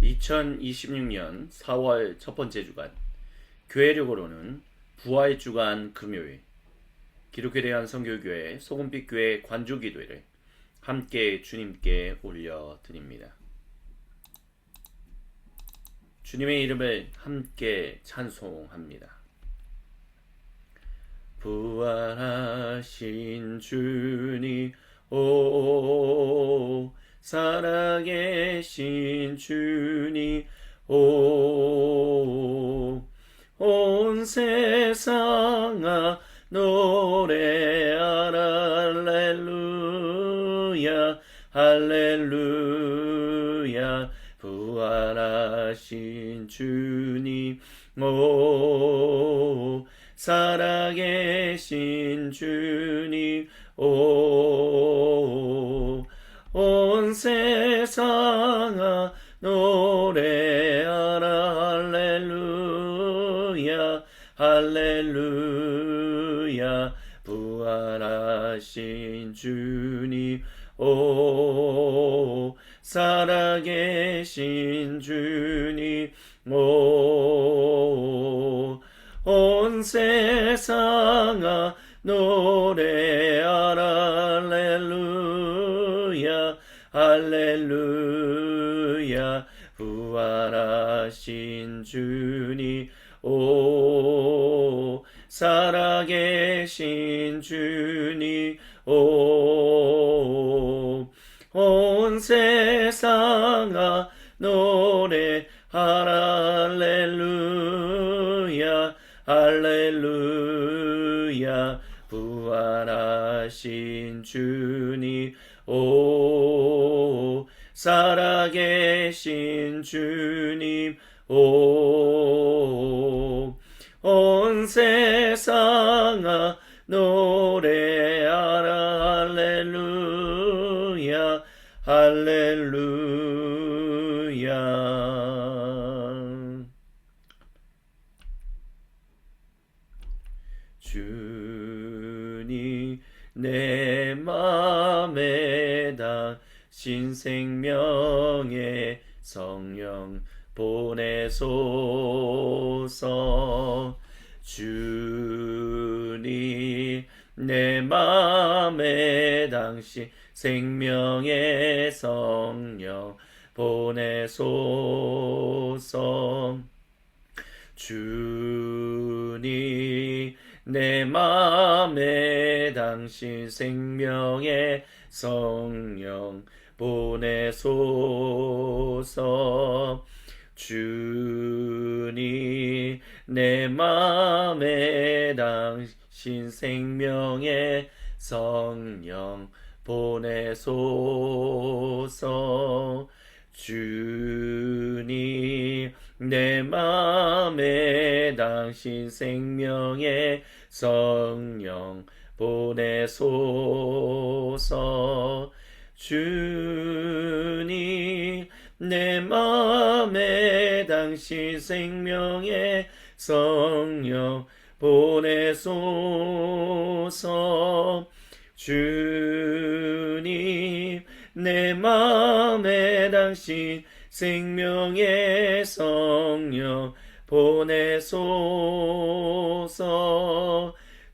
(2026년 4월) 첫 번째 주간, 교회력으로는 부활 주간 금요일, 기독교에 대한 선교교회 소금빛교회 관주기도회를 함께 주님께 올려드립니다. 주님의 이름을 함께 찬송합니다. 부활하신 주님, 오 살아계신 주님, 온 세상아 노래하라. 할렐루야 할렐루야. 부활하신 주님, 오 살아계신 주님, 온 세상아 노래하라. 할렐루야 할렐루야. 부활하신 주님, 오 살아계신 주님, 온 세상아 노래하라. 할렐루야 할렐루야. 부활하신 주님, 오 살아계신 주님, 온 세상아 노래하라. 할렐루야 할렐루야. 부활하신 주님, 오 살아계신 주님, 온 세상아 노래하라. 할렐루야 할렐루야. 주님 내 맘에 담신 생명의 성령 보내소서. 주님 내 맘에 담신 생명의 성령 보내소서. 주님 내 맘에 담신 생명의 성령 보내소서. 주님 내 맘에 담신 생명의 성령 보내소서. 주님 내 맘에 담신 생명의 성령 보내소서. 주님 내 맘에 담신 생명의 성령 보내소서. 주님 내 맘에 담신 생명의 성령 보내소서.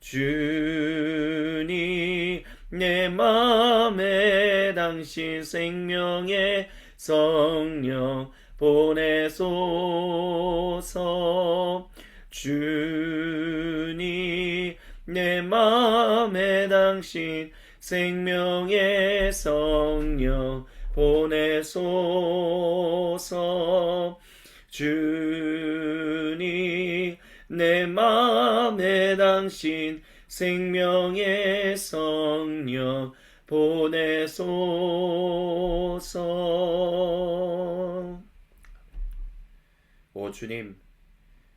주님 내 맘에 담신 생명의 성령 보내소서. 주님 내 맘에 담신 생명의 성령 보내소서. 주님 내 맘에 담신 생명의 성령 보내소서. 오 주님,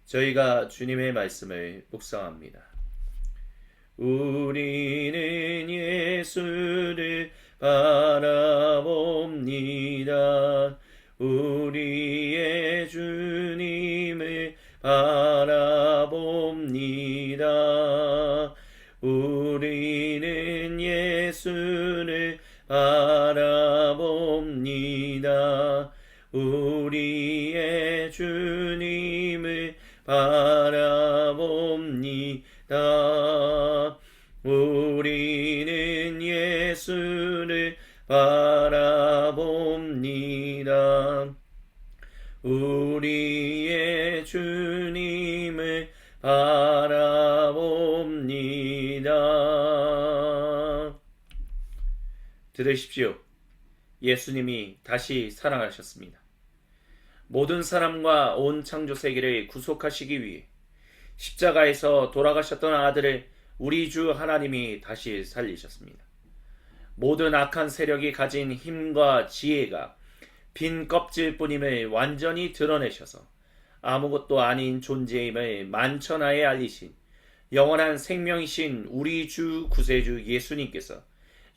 저희가 주님의 말씀을 묵상합니다. 우리는 예수를 바라봅니다. 우리의 주님을 바라봅니다. 우리는 예수를 바라봅니다. 우리의 주님을 바라봅니다. 우리는 예수를 바라봅니다. 우리의 주님을 바라봅니다. 들으십시오. 예수님이 다시 살아나셨습니다. 모든 사람과 온 창조 세계를 구속하시기 위해 십자가에서 돌아가셨던 아들을 우리 주 하나님이 다시 살리셨습니다. 모든 악한 세력이 가진 힘과 지혜가 빈 껍질뿐임을 완전히 드러내셔서 아무것도 아닌 존재임을 만천하에 알리신 영원한 생명이신 우리 주 구세주 예수님께서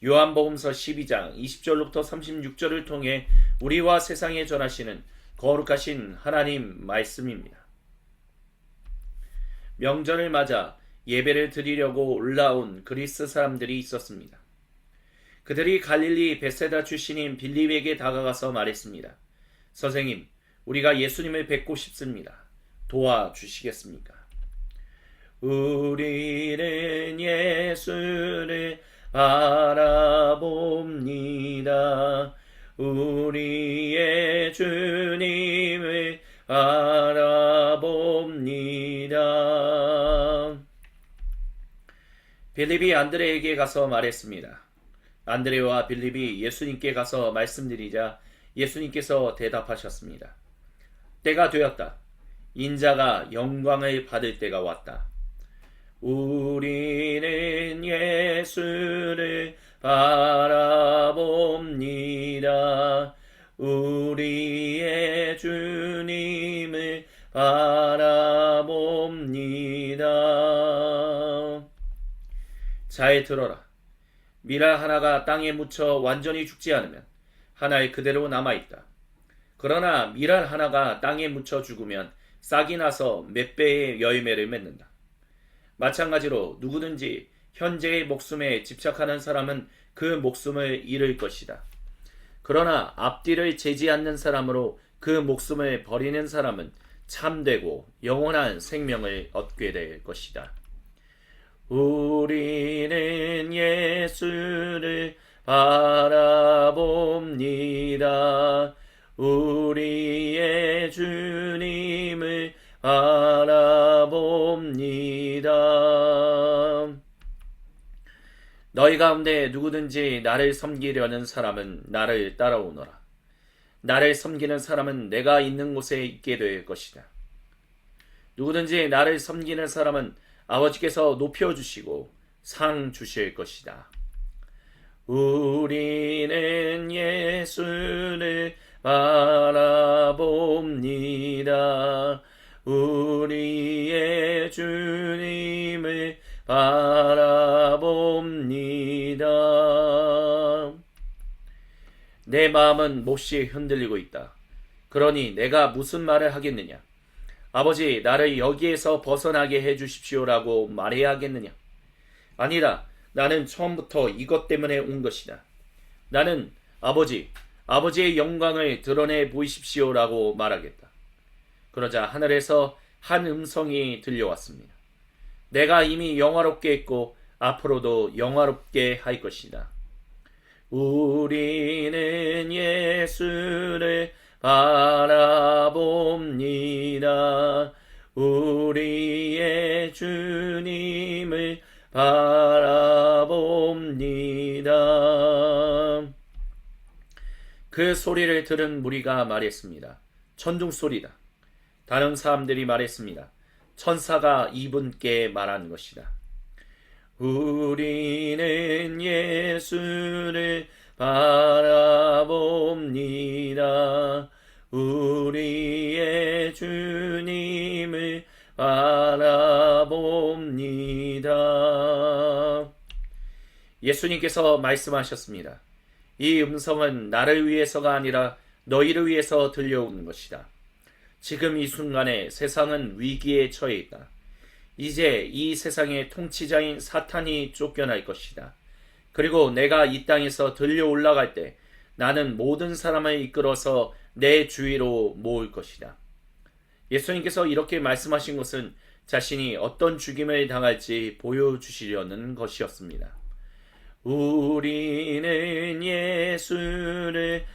요한복음서 12장 20절로부터 36절을 통해 우리와 세상에 전하시는 거룩하신 하나님 말씀입니다. 명절을 맞아 예배를 드리려고 올라온 그리스 사람들이 있었습니다. 그들이 갈릴리 벳세다 출신인 빌립에게 다가가서 말했습니다. 선생님, 우리가 예수님을 뵙고 싶습니다. 도와주시겠습니까? 우리는 예수를 바라봅니다. 우리의 주님을 바라봅니다. 빌립이 안드레에게 가서 말했습니다. 안드레와 빌립이 예수님께 가서 말씀드리자 예수님께서 대답하셨습니다. 때가 되었다. 인자가 영광을 받을 때가 왔다. 우리는 예수를 바라봅니다. 우리의 주님을 바라봅니다. 잘 들어라. 밀알 하나가 땅에 묻혀 완전히 죽지 않으면 하나에 그대로 남아있다. 그러나 밀알 하나가 땅에 묻혀 죽으면 싹이 나서 몇 배의 열매를 맺는다. 마찬가지로 누구든지 현재의 목숨에 집착하는 사람은 그 목숨을 잃을 것이다. 그러나 앞뒤를 재지 않는 사람으로 그 목숨을 버리는 사람은 참되고 영원한 생명을 얻게 될 것이다. 우리는 예수를 바라봅니다. 우리의 주님을 바라봅니다. 너희 가운데 누구든지 나를 섬기려는 사람은 나를 따라오너라. 나를 섬기는 사람은 내가 있는 곳에 있게 될 것이다. 누구든지 나를 섬기는 사람은 아버지께서 높여주시고 상 주실 것이다. 우리는 예수를 바라봅니다. 우리의 주님을 바라봅니다. 내 마음은 몹시 흔들리고 있다. 그러니 내가 무슨 말을 하겠느냐? 아버지, 나를 여기에서 벗어나게 해주십시오라고 말해야겠느냐? 아니다. 나는 처음부터 이것 때문에 온 것이다. 나는 아버지의 영광을 드러내 보이십시오라고 말하겠다. 그러자 하늘에서 한 음성이 들려왔습니다. 내가 이미 영화롭게 했고 앞으로도 영화롭게 할 것이다. 우리는 예수를 바라봅니다. 우리의 주님을 바라봅니다. 그 소리를 들은 무리가 말했습니다. 천둥 소리다. 다른 사람들이 말했습니다. 천사가 이분께 말한 것이다. 우리는 예수를 바라봅니다. 우리의 주님을 바라봅니다. 예수님께서 말씀하셨습니다. 이 음성은 나를 위해서가 아니라 너희를 위해서 들려오는 것이다. 지금 이 순간에 세상은 위기에 처해 있다. 이제 이 세상의 통치자인 사탄이 쫓겨날 것이다. 그리고 내가 이 땅에서 들려 올라갈 때 나는 모든 사람을 이끌어서 내 주위로 모을 것이다. 예수님께서 이렇게 말씀하신 것은 자신이 어떤 죽임을 당할지 보여주시려는 것이었습니다. 우리는 예수를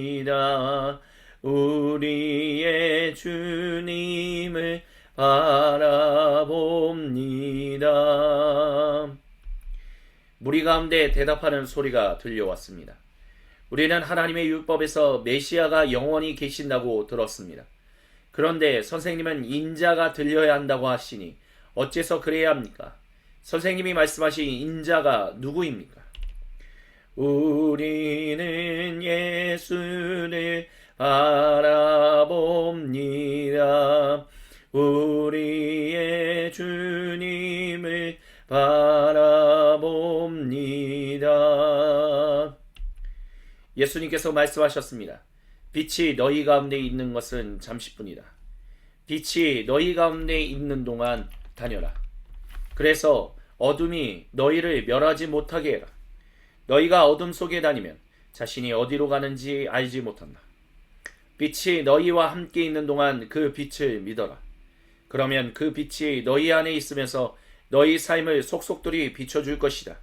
바라봅니다. 우리의 주님을 바라봅니다. 무리 가운데 대답하는 소리가 들려왔습니다. 우리는 하나님의 율법에서 메시아가 영원히 계신다고 들었습니다. 그런데 선생님은 인자가 들려야 한다고 하시니 어째서 그래야 합니까? 선생님이 말씀하신 인자가 누구입니까? 우리는 예수를 바라봅니다. 우리의 주님을 바라봅니다. 예수님께서 말씀하셨습니다. 빛이 너희 가운데 있는 것은 잠시뿐이다. 빛이 너희 가운데 있는 동안 다녀라. 그래서 어둠이 너희를 멸하지 못하게 해라. 너희가 어둠 속에 다니면 자신이 어디로 가는지 알지 못한다. 빛이 너희와 함께 있는 동안 그 빛을 믿어라. 그러면 그 빛이 너희 안에 있으면서 너희 삶을 속속들이 비춰줄 것이다.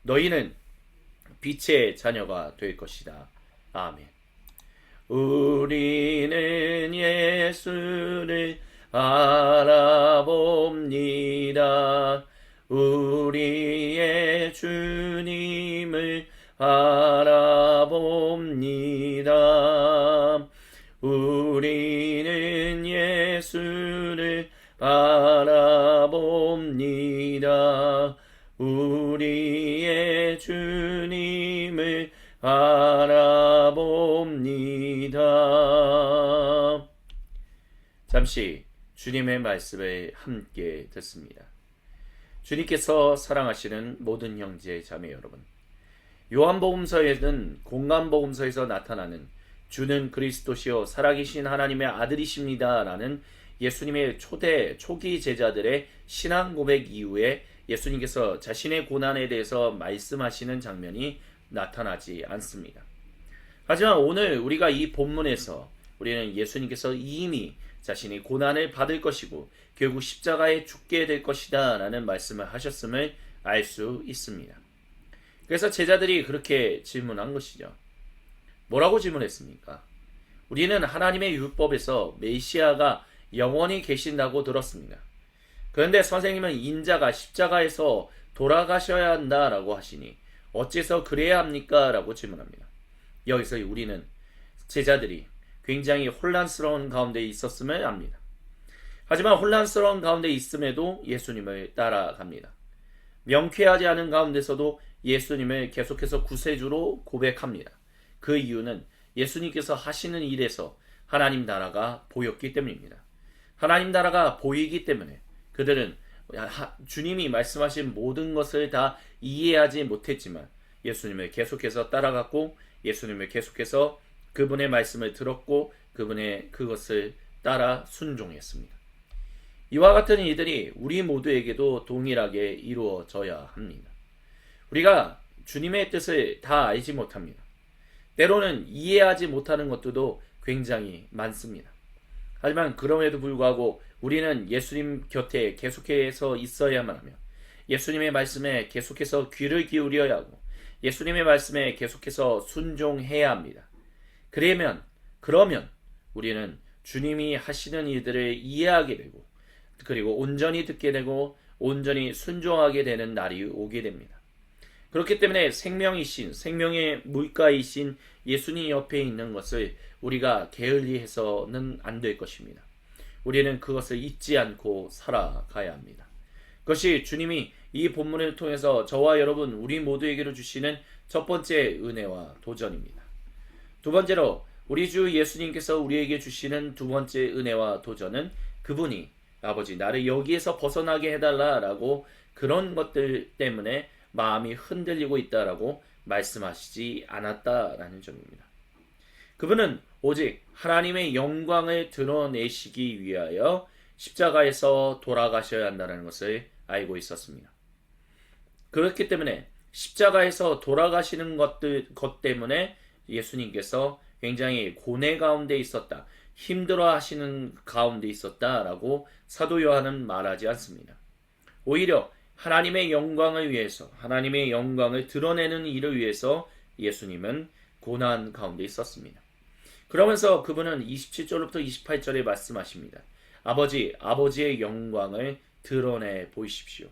너희는 빛의 자녀가 될 것이다. 아멘. 우리는 예수를 바라봅니다. 우리의 주님을 바라봅니다. 우리는 예수를 바라봅니다. 우리의 주님을 바라봅니다. 잠시 주님의 말씀을 함께 듣습니다. 주님께서 사랑하시는 모든 형제 자매 여러분, 요한복음서에는 공간복음서에서 나타나는 주는 그리스도시요 살아계신 하나님의 아들이십니다 라는 예수님의 초기 제자들의 신앙 고백 이후에 예수님께서 자신의 고난에 대해서 말씀하시는 장면이 나타나지 않습니다. 하지만 오늘 우리가 이 본문에서 우리는 예수님께서 이미 자신이 고난을 받을 것이고 결국 십자가에 죽게 될 것이다 라는 말씀을 하셨음을 알 수 있습니다. 그래서 제자들이 그렇게 질문한 것이죠. 뭐라고 질문했습니까? 우리는 하나님의 율법에서 메시아가 영원히 계신다고 들었습니다. 그런데 선생님은 인자가 십자가에서 돌아가셔야 한다라고 하시니 어째서 그래야 합니까? 라고 질문합니다. 여기서 우리는 제자들이 굉장히 혼란스러운 가운데 있었음을 압니다. 하지만 혼란스러운 가운데 있음에도 예수님을 따라갑니다. 명쾌하지 않은 가운데서도 예수님을 계속해서 구세주로 고백합니다. 그 이유는 예수님께서 하시는 일에서 하나님 나라가 보였기 때문입니다. 하나님 나라가 보이기 때문에 그들은 주님이 말씀하신 모든 것을 다 이해하지 못했지만 예수님을 계속해서 따라갔고 예수님을 계속해서 그분의 말씀을 들었고 그분의 그것을 따라 순종했습니다. 이와 같은 일들이 우리 모두에게도 동일하게 이루어져야 합니다. 우리가 주님의 뜻을 다 알지 못합니다. 때로는 이해하지 못하는 것들도 굉장히 많습니다. 하지만 그럼에도 불구하고 우리는 예수님 곁에 계속해서 있어야만 하며 예수님의 말씀에 계속해서 귀를 기울여야 하고 예수님의 말씀에 계속해서 순종해야 합니다. 그러면 우리는 주님이 하시는 일들을 이해하게 되고 그리고 온전히 듣게 되고 온전히 순종하게 되는 날이 오게 됩니다. 그렇기 때문에 생명이신 생명의 물가이신 예수님 옆에 있는 것을 우리가 게을리해서는 안 될 것입니다. 우리는 그것을 잊지 않고 살아가야 합니다. 그것이 주님이 이 본문을 통해서 저와 여러분 우리 모두에게로 주시는 첫 번째 은혜와 도전입니다. 두 번째로 우리 주 예수님께서 우리에게 주시는 두 번째 은혜와 도전은 그분이 아버지 나를 여기에서 벗어나게 해달라라고 그런 것들 때문에 마음이 흔들리고 있다라고 말씀하시지 않았다라는 점입니다. 그분은 오직 하나님의 영광을 드러내시기 위하여 십자가에서 돌아가셔야 한다는 것을 알고 있었습니다. 그렇기 때문에 십자가에서 돌아가시는 것 때문에 예수님께서 굉장히 고뇌 가운데 있었다, 힘들어 하시는 가운데 있었다라고 사도 요한은 말하지 않습니다. 오히려 하나님의 영광을 위해서, 하나님의 영광을 드러내는 일을 위해서 예수님은 고난 가운데 있었습니다. 그러면서 그분은 27절부터 28절에 말씀하십니다. 아버지의 영광을 드러내 보이십시오.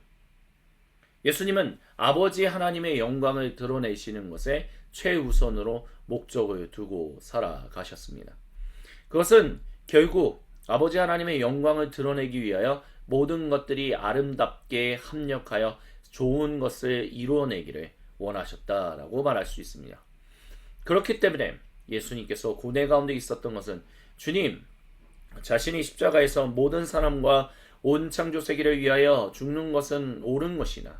예수님은 아버지 하나님의 영광을 드러내시는 것에 최우선으로 목적을 두고 살아가셨습니다. 그것은 결국 아버지 하나님의 영광을 드러내기 위하여 모든 것들이 아름답게 합력하여 좋은 것을 이루어내기를 원하셨다라고 말할 수 있습니다. 그렇기 때문에 예수님께서 고뇌 가운데 있었던 것은 주님, 자신이 십자가에서 모든 사람과 온 창조 세계를 위하여 죽는 것은 옳은 것이나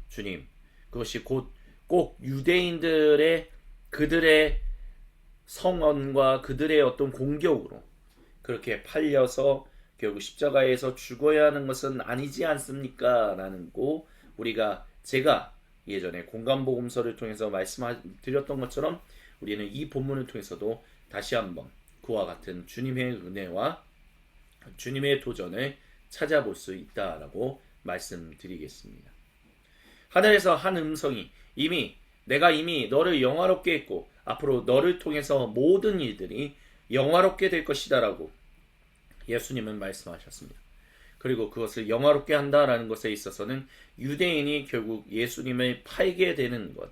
주님, 그것이 꼭 유대인들의 그들의 성언과 그들의 어떤 공격으로 그렇게 팔려서 결국 십자가에서 죽어야 하는 것은 아니지 않습니까? 라는 거 제가 예전에 공간복음서를 통해서 말씀드렸던 것처럼 우리는 이 본문을 통해서도 다시 한번 그와 같은 주님의 은혜와 주님의 도전을 찾아볼 수 있다라고 말씀드리겠습니다. 하늘에서 한 음성이 내가 이미 너를 영화롭게 했고 앞으로 너를 통해서 모든 일들이 영화롭게 될 것이다 라고 예수님은 말씀하셨습니다. 그리고 그것을 영화롭게 한다라는 것에 있어서는 유대인이 결국 예수님을 팔게 되는 것,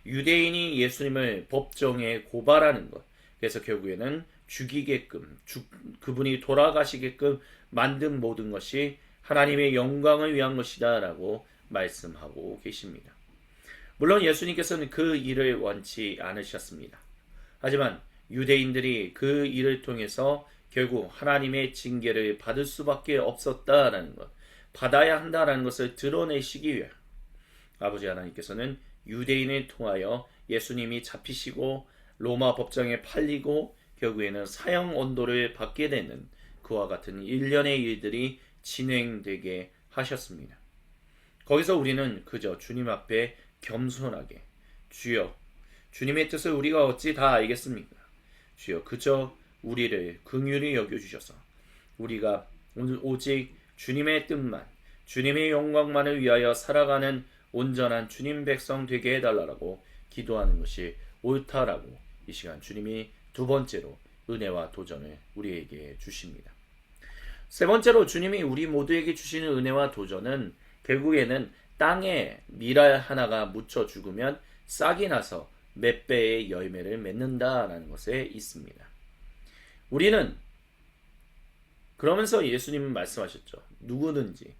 유대인이 예수님을 법정에 고발하는 것, 그래서 결국에는 죽이게끔 그분이 돌아가시게끔 만든 모든 것이 하나님의 영광을 위한 것이다 라고 말씀하고 계십니다. 물론 예수님께서는 그 일을 원치 않으셨습니다. 하지만 유대인들이 그 일을 통해서 결국 하나님의 징계를 받을 수밖에 없었다라는 것, 받아야 한다라는 것을 드러내시기 위해 아버지 하나님께서는 유대인을 통하여 예수님이 잡히시고 로마 법정에 팔리고 결국에는 사형 언도를 받게 되는 그와 같은 일련의 일들이 진행되게 하셨습니다. 거기서 우리는 그저 주님 앞에 겸손하게 주여, 주님의 뜻을 우리가 어찌 다 알겠습니까? 주여, 그저 우리를 긍휼히 여겨주셔서 우리가 오직 주님의 뜻만, 주님의 영광만을 위하여 살아가는 온전한 주님 백성 되게 해달라고 기도하는 것이 옳다라고 이 시간 주님이 두 번째로 은혜와 도전을 우리에게 주십니다. 세 번째로 주님이 우리 모두에게 주시는 은혜와 도전은 결국에는 땅에 밀알 하나가 묻혀 죽으면 싹이 나서 몇 배의 열매를 맺는다라는 것에 있습니다. 우리는 그러면서 예수님은 말씀하셨죠. 누구든지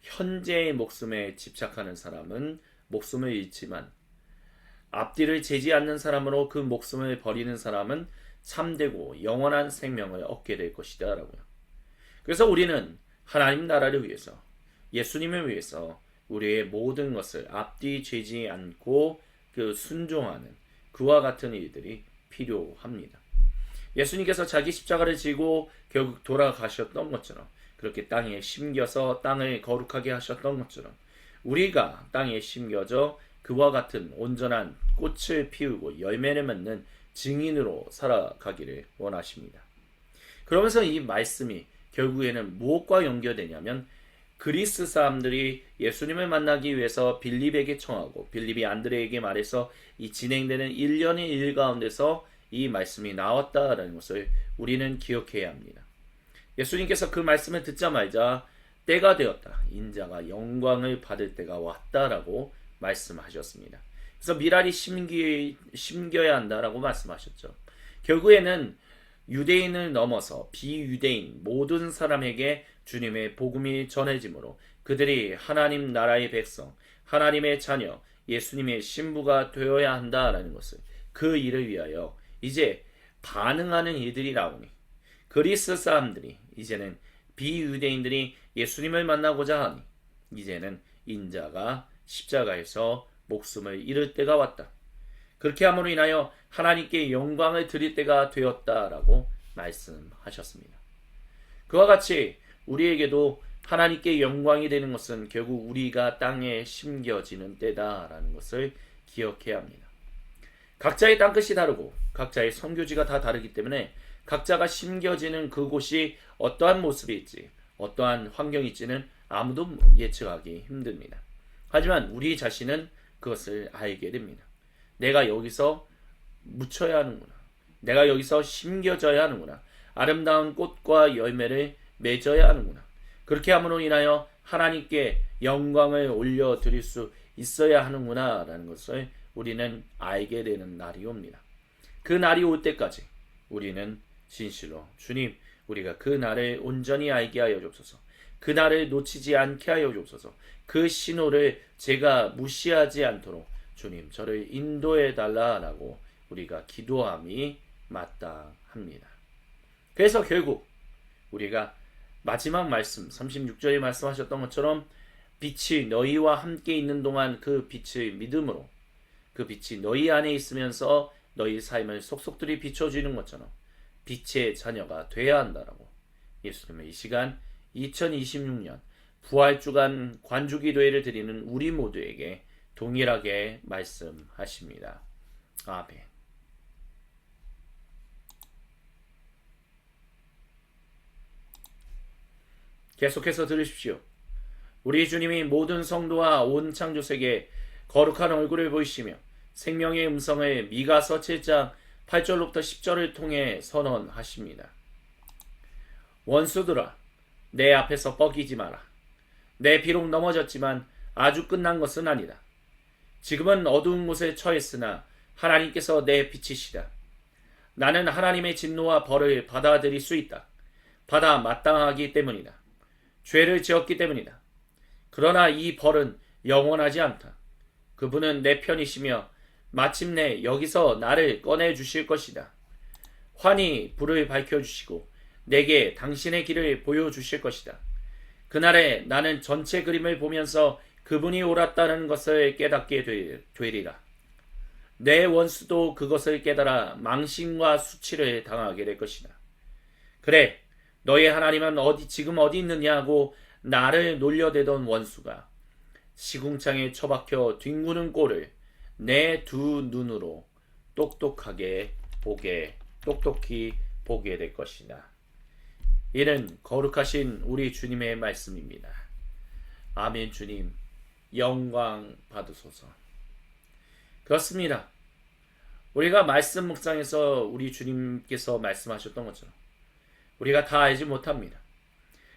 현재의 목숨에 집착하는 사람은 목숨을 잃지만 앞뒤를 재지 않는 사람으로 그 목숨을 버리는 사람은 참되고 영원한 생명을 얻게 될 것이다 라고요. 그래서 우리는 하나님 나라를 위해서, 예수님을 위해서 우리의 모든 것을 앞뒤 재지 않고 순종하는 그와 같은 일들이 필요합니다. 예수님께서 자기 십자가를 지고 결국 돌아가셨던 것처럼, 그렇게 땅에 심겨서 땅을 거룩하게 하셨던 것처럼 우리가 땅에 심겨져 그와 같은 온전한 꽃을 피우고 열매를 맺는 증인으로 살아가기를 원하십니다. 그러면서 이 말씀이 결국에는 무엇과 연결되냐면 그리스 사람들이 예수님을 만나기 위해서 빌립에게 청하고 빌립이 안드레에게 말해서 이 진행되는 일련의 일 가운데서 이 말씀이 나왔다라는 것을 우리는 기억해야 합니다. 예수님께서 그 말씀을 듣자마자 때가 되었다, 인자가 영광을 받을 때가 왔다라고 말씀하셨습니다. 그래서 미랄이 심겨야 한다라고 말씀하셨죠. 결국에는 유대인을 넘어서 비유대인 모든 사람에게 주님의 복음이 전해지므로 그들이 하나님 나라의 백성, 하나님의 자녀, 예수님의 신부가 되어야 한다라는 것을, 그 일을 위하여 이제 반응하는 이들이 나오니 그리스 사람들이 이제는 비유대인들이 예수님을 만나고자 하니 이제는 인자가 십자가에서 목숨을 잃을 때가 왔다. 그렇게 함으로 인하여 하나님께 영광을 드릴 때가 되었다라고 말씀하셨습니다. 그와 같이 우리에게도 하나님께 영광이 되는 것은 결국 우리가 땅에 심겨지는 때다라는 것을 기억해야 합니다. 각자의 땅끝이 다르고 각자의 선교지가 다 다르기 때문에 각자가 심겨지는 그곳이 어떠한 모습일지 어떠한 환경일지는 아무도 예측하기 힘듭니다. 하지만 우리 자신은 그것을 알게 됩니다. 내가 여기서 묻혀야 하는구나. 내가 여기서 심겨져야 하는구나. 아름다운 꽃과 열매를 맺어야 하는구나. 그렇게 함으로 인하여 하나님께 영광을 올려드릴 수 있어야 하는구나 라는 것을 우리는 알게 되는 날이 옵니다. 그 날이 올 때까지 우리는 진실로 주님, 우리가 그 날을 온전히 알게 하여 주옵소서. 그 날을 놓치지 않게 하여 주옵소서. 그 신호를 제가 무시하지 않도록 주님 저를 인도해 달라라고 우리가 기도함이 마땅합니다. 그래서 결국 우리가 마지막 말씀 36절에 말씀하셨던 것처럼 빛이 너희와 함께 있는 동안 그 빛을 믿음으로 그 빛이 너희 안에 있으면서 너희 삶을 속속들이 비춰주는 것처럼 빛의 자녀가 돼야 한다라고 예수님은 이 시간 2026년 부활주간 관주기도회를 드리는 우리 모두에게 동일하게 말씀하십니다. 아멘. 계속해서 들으십시오. 우리 주님이 모든 성도와 온 창조세계에 거룩한 얼굴을 보이시며 생명의 음성을 미가서 7장 8절로부터 10절을 통해 선언하십니다. 원수들아, 내 앞에서 뻐기지 마라. 내 비록 넘어졌지만 아주 끝난 것은 아니다. 지금은 어두운 곳에 처했으나 하나님께서 내 빛이시다. 나는 하나님의 진노와 벌을 받아들일 수 있다. 받아 마땅하기 때문이다. 죄를 지었기 때문이다. 그러나 이 벌은 영원하지 않다. 그분은 내 편이시며 마침내 여기서 나를 꺼내주실 것이다. 환히 불을 밝혀주시고 내게 당신의 길을 보여주실 것이다. 그날에 나는 전체 그림을 보면서 그분이 옳았다는 것을 깨닫게 되리라. 내 원수도 그것을 깨달아 망신과 수치를 당하게 될 것이다. 그래, 너의 하나님은 지금 어디 있느냐 하고 나를 놀려대던 원수가 시궁창에 처박혀 뒹구는 꼴을 내 두 눈으로 똑똑히 보게 될 것이다. 이는 거룩하신 우리 주님의 말씀입니다. 아멘. 주님 영광 받으소서. 그렇습니다. 우리가 말씀 묵상에서 우리 주님께서 말씀하셨던 것처럼 우리가 다 알지 못합니다.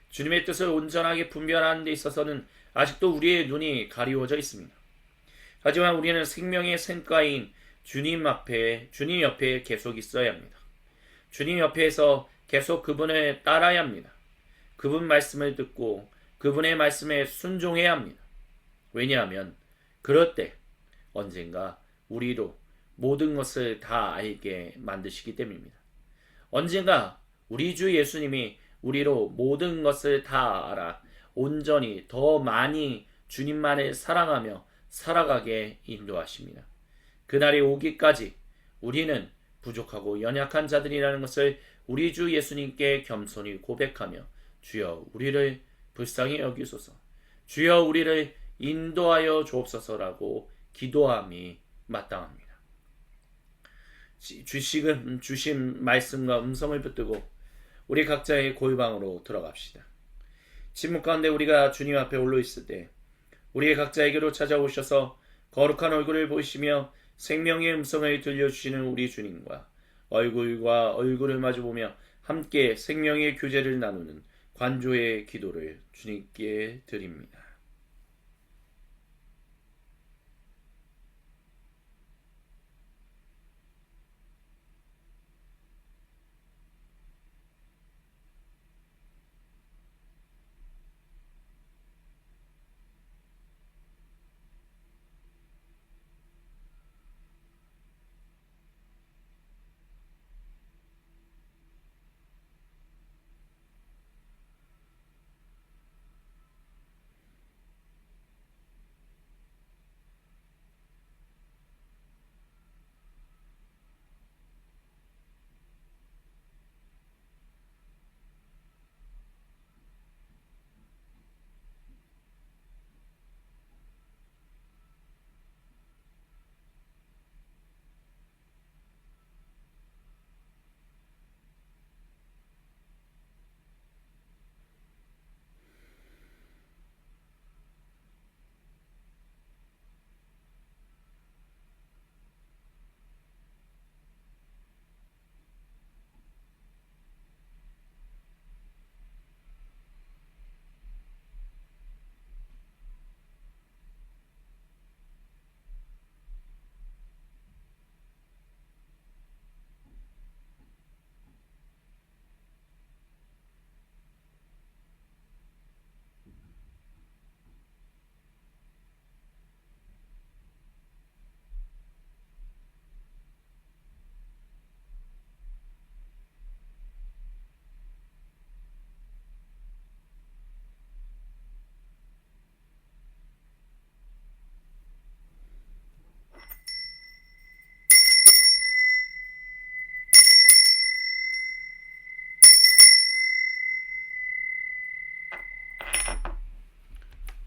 주님의 뜻을 온전하게 분별하는 데 있어서는 아직도 우리의 눈이 가리워져 있습니다. 하지만 우리는 생명의 샘가인 주님 옆에 계속 있어야 합니다. 주님 옆에서 계속 그분을 따라야 합니다. 그분 말씀을 듣고 그분의 말씀에 순종해야 합니다. 왜냐하면 그럴 때 언젠가 우리도 모든 것을 다 알게 만드시기 때문입니다. 언젠가 우리 주 예수님이 우리로 모든 것을 다 알아 온전히 더 많이 주님만을 사랑하며 살아가게 인도하십니다. 그날이 오기까지 우리는 부족하고 연약한 자들이라는 것을 우리 주 예수님께 겸손히 고백하며 주여 우리를 불쌍히 여기소서, 주여 우리를 인도하여 주옵소서라고 기도함이 마땅합니다. 주신 말씀과 음성을 붙들고 우리 각자의 골방으로 들어갑시다. 침묵 가운데 우리가 주님 앞에 올려 있을 때 우리의 각자에게로 찾아오셔서 거룩한 얼굴을 보이시며 생명의 음성을 들려주시는 우리 주님과 얼굴과 얼굴을 마주보며 함께 생명의 교제를 나누는 관조의 기도를 주님께 드립니다.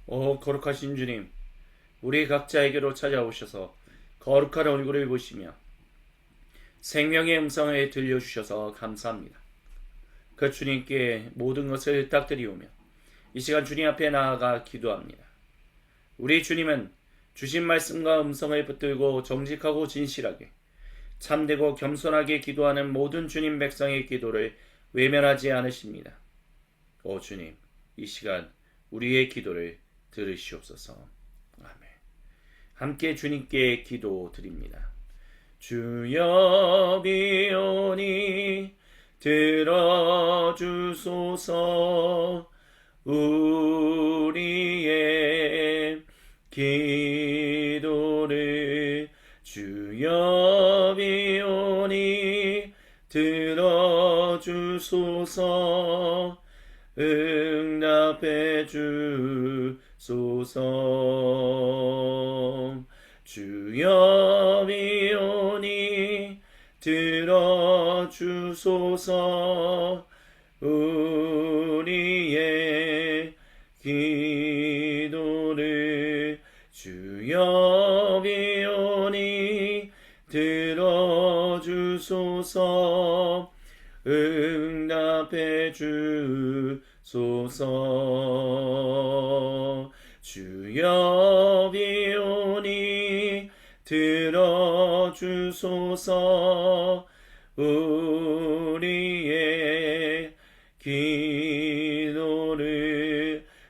거룩하신 주님, 우리 각자에게로 찾아오셔서 거룩한 얼굴을 보시며 생명의 음성을 들려주셔서 감사합니다. 그 주님께 모든 것을 탁드리오며 이 시간 주님 앞에 나아가 기도합니다. 우리 주님은 주신 말씀과 음성을 붙들고 정직하고 진실하게 참되고 겸손하게 기도하는 모든 주님 백성의 기도를 외면하지 않으십니다. 오 주님, 이 시간 우리의 기도를 들으시옵소서. 아멘. 함께 주님께 기도드립니다. 주여 비오니 들어주소서. 우리의 기도를 주여 비오니 들어주소서. 응답해 주소서. 주여 비오니 들어주소서. 우리의 기도를 주여 비오니 들어주소서. 응답해 주소서. 주여 비오니 들어주소서. 우리의 기도를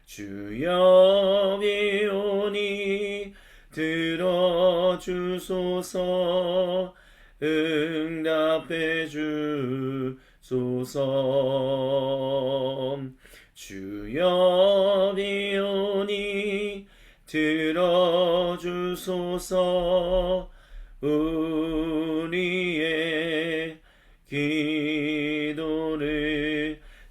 주여 비오니 들어주소서. 응답해 주소서. 주여 비오니 들어주소서. 우리의 기도를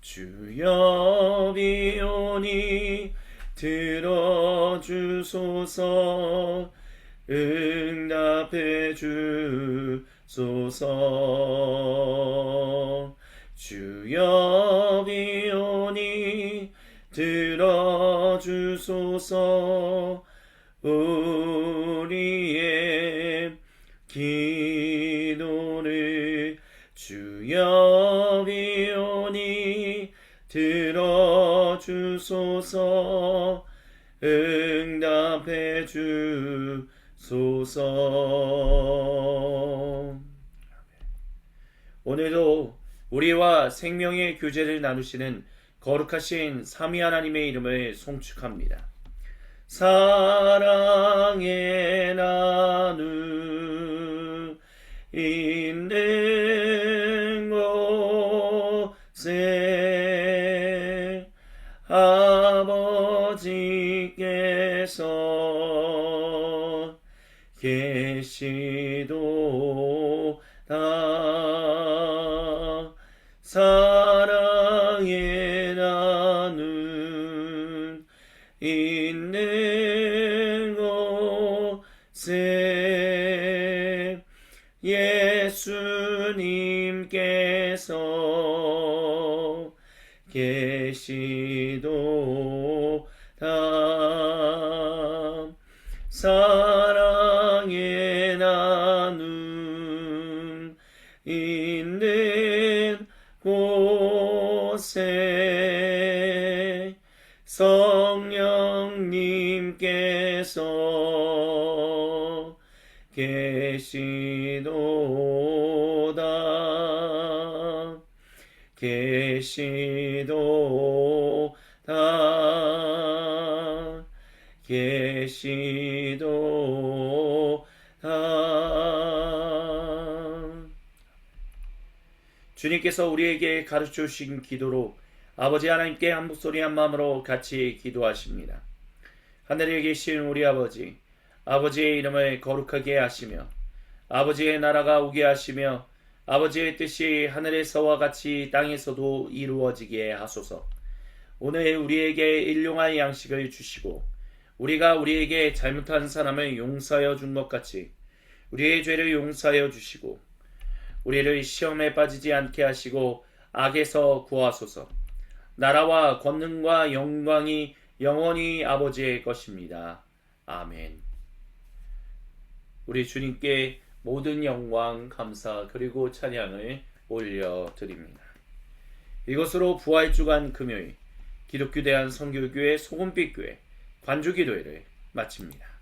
주여 비오니 들어주소서. 응답해 주소서. 주여 비오니 들어주소서. 우리의 기도를 주여 비오니 들어주소서. 응답해 주소서. 오늘도 우리와 생명의 교제를 나누시는 거룩하신 삼위 하나님의 이름을 송축합니다. 사랑의 나누 있는 곳에 아버지께서 계시도다. 사랑의 나누 있는 곳에 예수님께서 계시도다. 사랑의 나눔 있는 곳에 성령님께서 계시도다. 계시도다. 계시도다. 주님께서 우리에게 가르쳐 주신 기도로 아버지 하나님께 한 목소리 한 마음으로 같이 기도하십니다. 하늘에 계신 우리 아버지, 아버지의 이름을 거룩하게 하시며 아버지의 나라가 오게 하시며 아버지의 뜻이 하늘에서와 같이 땅에서도 이루어지게 하소서. 오늘 우리에게 일용할 양식을 주시고 우리가 우리에게 잘못한 사람을 용서하여 준 것 같이 우리의 죄를 용서하여 주시고 우리를 시험에 빠지지 않게 하시고 악에서 구하소서. 나라와 권능과 영광이 영원히 아버지의 것입니다. 아멘. 우리 주님께 모든 영광, 감사 그리고 찬양을 올려드립니다. 이것으로 부활주간 금요일 기독교대한 선교교회 소금빛교회 관주기도회를 마칩니다.